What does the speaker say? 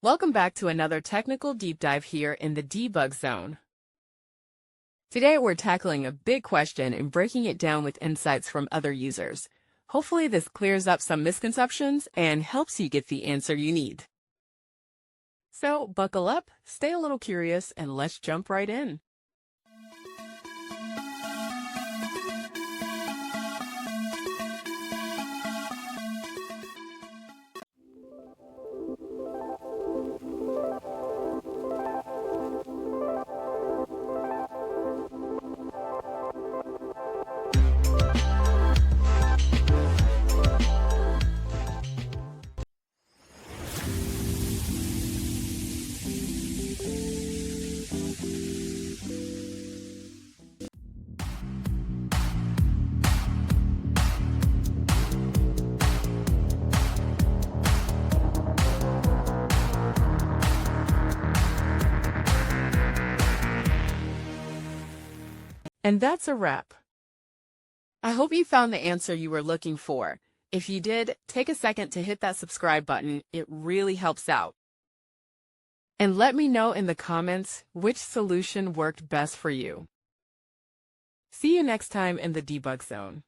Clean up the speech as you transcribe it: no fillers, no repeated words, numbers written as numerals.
Welcome back to another technical deep dive here in the debug zone. Today we're tackling a big question and breaking it down with insights from other users. Hopefully this clears up some misconceptions and helps you get the answer you need. So buckle up, stay a little curious, and let's jump right in. And that's a wrap. I hope you found the answer you were looking for. If you did, take a second to hit that subscribe button. It really helps out. And let me know in the comments which solution worked best for you. See you next time in the debug zone.